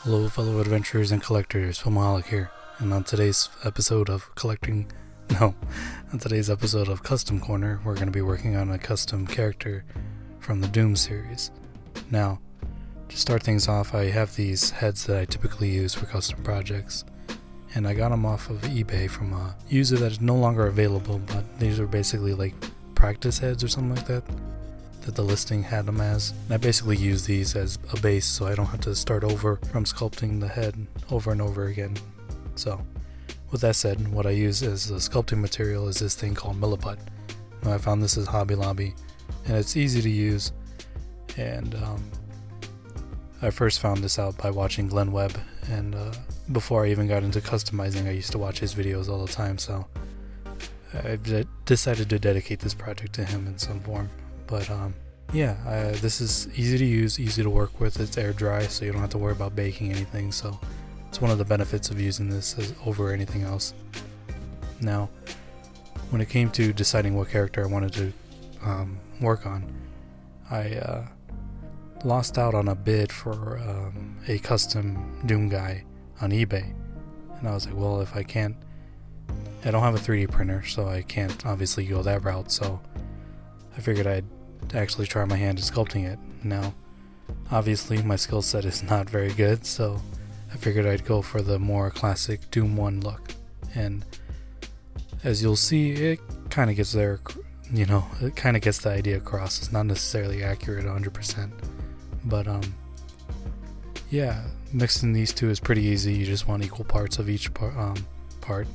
Hello fellow adventurers and collectors, Filmaholic here, and on today's episode of Custom Corner, we're going to be working on a custom character from the Doom series. Now, to start things off, I have these heads that I typically use for custom projects, and I got them off of eBay from a user that is no longer available, but these are basically like practice heads or something like that the listing had them as. And I basically use these as a base so I don't have to start over from sculpting the head over and over again. So with that said, what I use as a sculpting material is this thing called Milliput. Now, I found this at Hobby Lobby and it's easy to use, and I first found this out by watching Glenn Webb, and before I even got into customizing I used to watch his videos all the time, so I've decided to dedicate this project to him in some form. But this is easy to use, easy to work with. It's air dry, so you don't have to worry about baking anything, so it's one of the benefits of using this over anything else. Now, when it came to deciding what character I wanted to work on, I lost out on a bid for a custom Doomguy on eBay, and I was like, well, if I don't have a 3D printer, so I can't obviously go that route, so I figured I'd actually try my hand at sculpting it. Now, obviously my skill set is not very good, so I figured I'd go for the more classic Doom 1 look, and as you'll see, it kind of gets there, it kind of gets the idea across. It's not necessarily accurate 100%, but mixing these two is pretty easy. You just want equal parts of each part,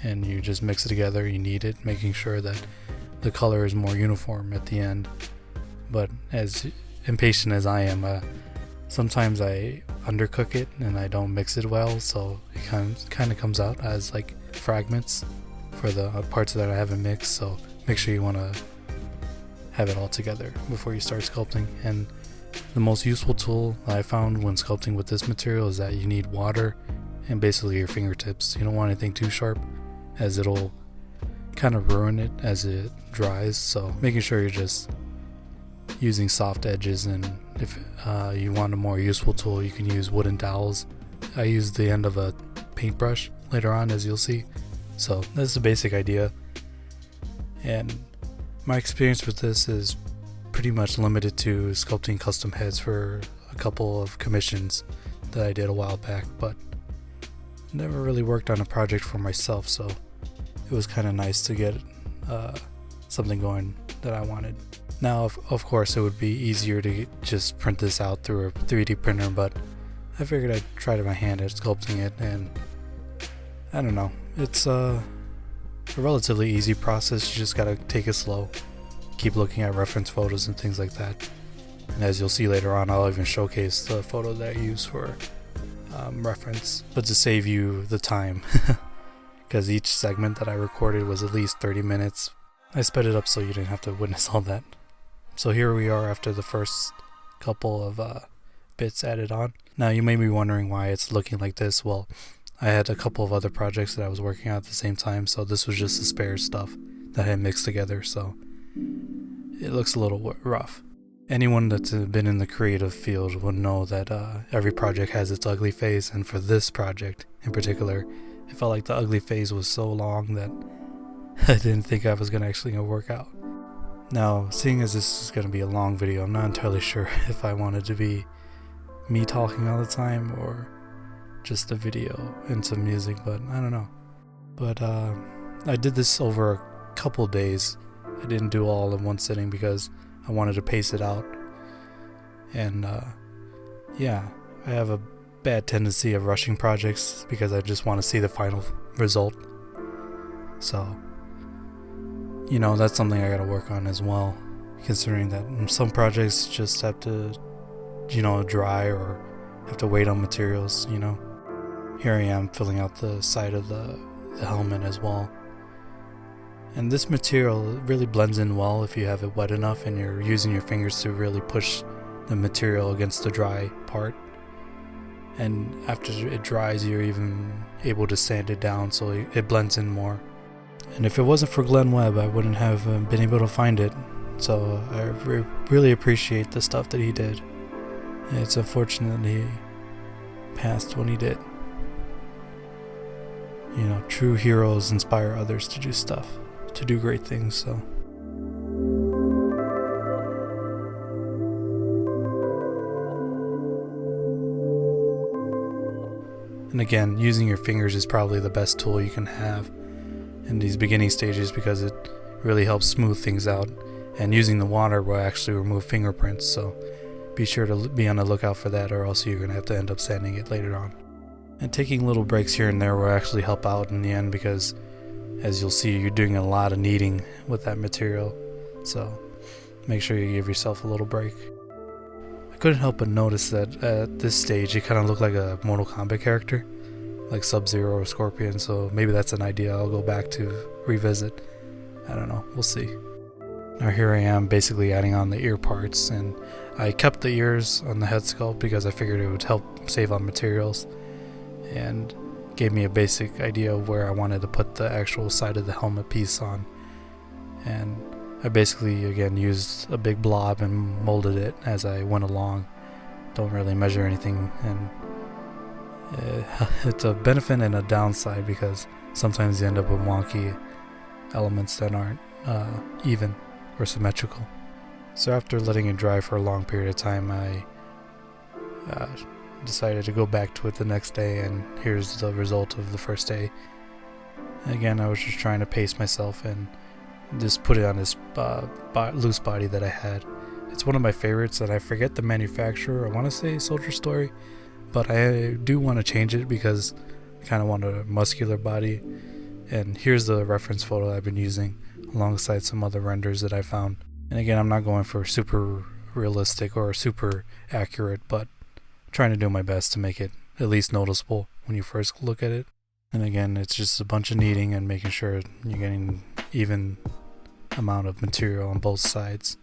and you just mix it together. You knead it, making sure that the color is more uniform at the end. But as impatient as I am, sometimes I undercook it and I don't mix it well, so it kind of comes out as like fragments for the parts that I haven't mixed. So make sure you want to have it all together before you start sculpting. And the most useful tool I found when sculpting with this material is that you need water and basically your fingertips. You don't want anything too sharp, as it'll kind of ruin it as it dries, so making sure you're just using soft edges. And if you want a more useful tool, you can use wooden dowels. I use the end of a paintbrush later on, as you'll see. So that's the basic idea, and my experience with this is pretty much limited to sculpting custom heads for a couple of commissions that I did a while back, but never really worked on a project for myself, so it was kind of nice to get something going that I wanted. Now, of course, it would be easier to just print this out through a 3D printer, but I figured I'd try my hand at sculpting it, and I don't know. It's a relatively easy process. You just gotta take it slow. Keep looking at reference photos and things like that. And as you'll see later on, I'll even showcase the photo that I use for reference. But to save you the time, because each segment that I recorded was at least 30 minutes. I sped it up so you didn't have to witness all that. So here we are after the first couple of bits added on. Now you may be wondering why it's looking like this. Well, I had a couple of other projects that I was working on at the same time, so this was just the spare stuff that I had mixed together, so it looks a little rough. Anyone that's been in the creative field would know that every project has its ugly phase, and for this project in particular, it felt like the ugly phase was so long that I didn't think I was actually going to work out. Now, seeing as this is going to be a long video, I'm not entirely sure if I wanted to be me talking all the time or just a video and some music, but I don't know. But I did this over a couple days. I didn't do all in one sitting because I wanted to pace it out. And I have a bad tendency of rushing projects because I just want to see the final result. So, that's something I gotta work on as well, considering that some projects just have to, dry or have to wait on materials, Here I am filling out the side of the helmet as well. And this material really blends in well if you have it wet enough and you're using your fingers to really push the material against the dry part. And after it dries, you're even able to sand it down so it blends in more. And if it wasn't for Glenn Webb, I wouldn't have been able to find it. So I really appreciate the stuff that he did. It's unfortunate he past when he did. You know, true heroes inspire others to do stuff, to do great things, so. And again, using your fingers is probably the best tool you can have in these beginning stages because it really helps smooth things out. And using the water will actually remove fingerprints, so be sure to be on the lookout for that, or else you're going to have to end up sanding it later on. And taking little breaks here and there will actually help out in the end because, as you'll see, you're doing a lot of kneading with that material, so make sure you give yourself a little break. I couldn't help but notice that at this stage it kind of looked like a Mortal Kombat character, like Sub-Zero or Scorpion, so maybe that's an idea I'll go back to revisit. I don't know, we'll see. Now here I am basically adding on the ear parts, and I kept the ears on the head sculpt because I figured it would help save on materials and gave me a basic idea of where I wanted to put the actual side of the helmet piece on. And I basically again used a big blob and molded it as I went along. Don't really measure anything, and it's a benefit and a downside because sometimes you end up with wonky elements that aren't even or symmetrical. So after letting it dry for a long period of time, I decided to go back to it the next day, and here's the result of the first day. Again, I was just trying to pace myself and just put it on this loose body that I had. It's one of my favorites, and I forget the manufacturer. I want to say Soldier Story, but I do want to change it because I kind of want a muscular body. And here's the reference photo I've been using alongside some other renders that I found. And again, I'm not going for super realistic or super accurate, but trying to do my best to make it at least noticeable when you first look at it. And again, it's just a bunch of kneading and making sure you're getting even amount of material on both sides.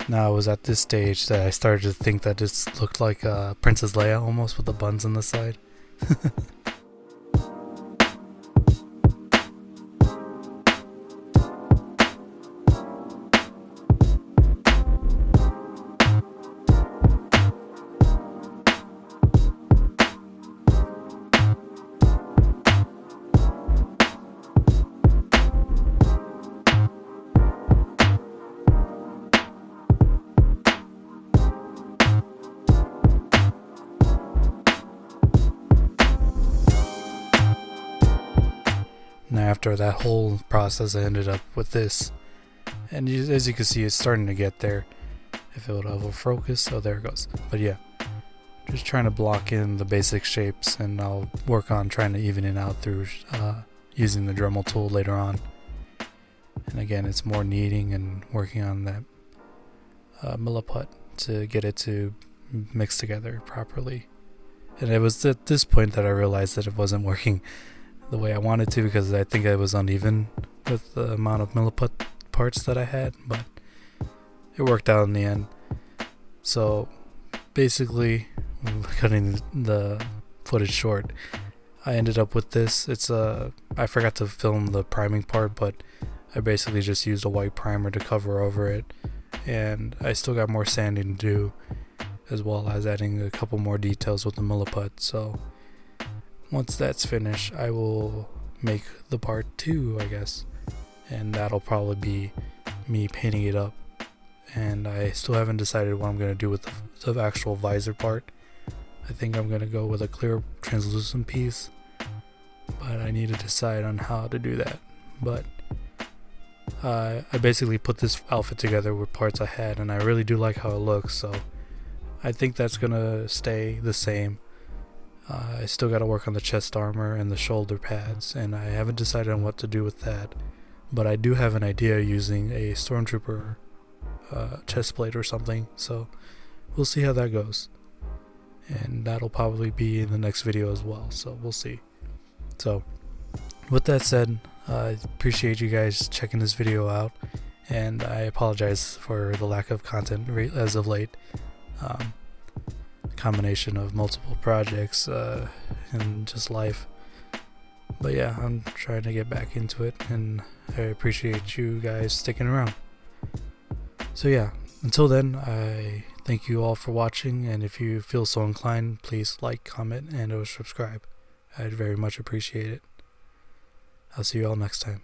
Now it was at this stage that I started to think that this looked like Princess Leia almost, with the buns on the side. Now after that whole process, I ended up with this, and as you can see, it's starting to get there. If it would have focus, oh there it goes. But yeah, just trying to block in the basic shapes, and I'll work on trying to even it out through using the Dremel tool later on. And again, it's more kneading and working on that milliput to get it to mix together properly. And it was at this point that I realized that it wasn't working the way I wanted to, because I think I was uneven with the amount of milliput parts that I had, but it worked out in the end. So basically, cutting the footage short, I ended up with this. I forgot to film the priming part, but I basically just used a white primer to cover over it, and I still got more sanding to do, as well as adding a couple more details with the milliput. So once that's finished, I will make the part 2, I guess, and that'll probably be me painting it up. And I still haven't decided what I'm going to do with the actual visor part. I think I'm going to go with a clear translucent piece, but I need to decide on how to do that. But I basically put this outfit together with parts I had, and I really do like how it looks, so I think that's going to stay the same. I still got to work on the chest armor and the shoulder pads, and I haven't decided on what to do with that, but I do have an idea using a stormtrooper chest plate or something, so we'll see how that goes, and that'll probably be in the next video as well, so we'll see. So with that said, I appreciate you guys checking this video out, and I apologize for the lack of content as of late. Combination of multiple projects and just life, but yeah, I'm trying to get back into it, and I appreciate you guys sticking around. So yeah, Until then, I thank you all for watching, and if you feel so inclined, please like, comment, and or subscribe. I'd very much appreciate it. I'll see you all next time.